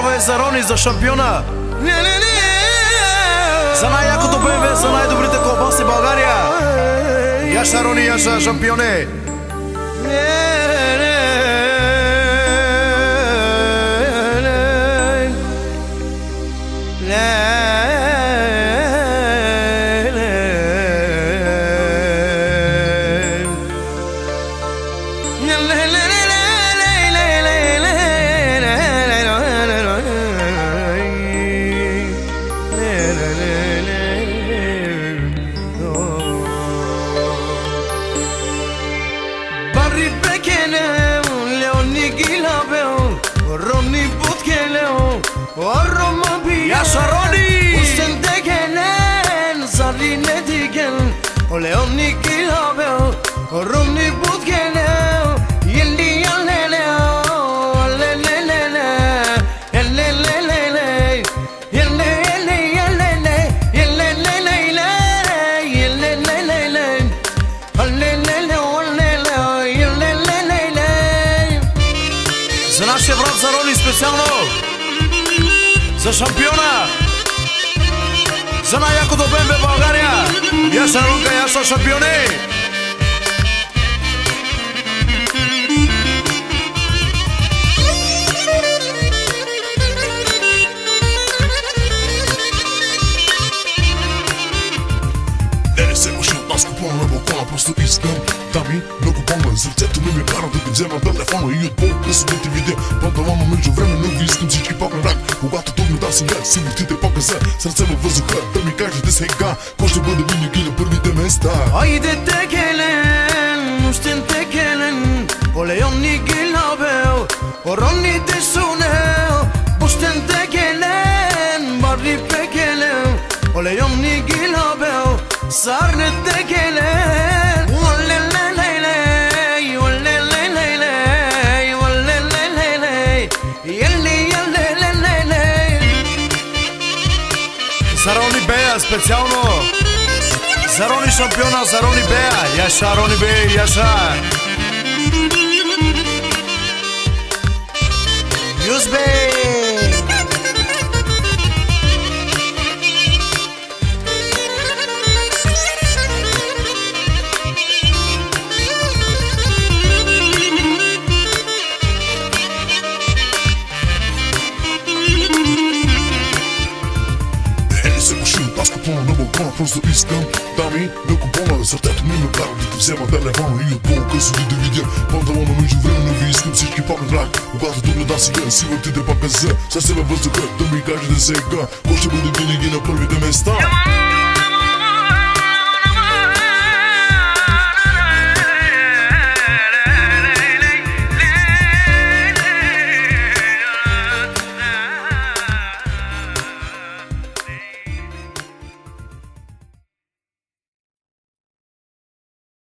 Поздрава е за Рони, за шампиона. За най-якото БМВ, за най-добрите колбаси България. Яша Рони, Яша шампионе. Яша Рони! Usten tegelen, zarine digen Leoni kilabel, Romi budgelen Yelli yallele, lelelele Yellelelele, yellelele, yellele Yellelelele, yellelelele Allelele, allele, yellelelele За нашия брат за Рони специално. За шампиона. За най-якото БМВ България. Яша Рунка, Яша шампионе. Не се мъжи от нас, купона на балкона, просто искам да ми накупона. Сърцето ми кара да ти взема телефона и от по-късно да ти видя панталона. Между време ви искам всички пак на рак. Когато тук ми да сега, сигуртите показа сърце във въздуха, да ми кажете сега кой ще бъде винаги на първите места. Haydi tekelen, usten tekelen Oleoni gilabel, oroni desunel Usten tekelen, barri pekelen Oleoni gilabel, sarne tekelen Olelelele, olelelele, olelelele Yelli yellelele За Рони Бея специално. За Рони шампиона, за Рони Бея. Яша Рони Бея, Яша. Юзбе Аз купона на балкона, просто искам да ми накупона. Сърцето ми ме кара да ти взема телефона и от по-късно да видя панталона. Между време ви искам всички пак на рак. Когато тук да сега, сигурите да пака за сърце във въздуха, да ми кажете сега кой ще бъде винаги на първите места.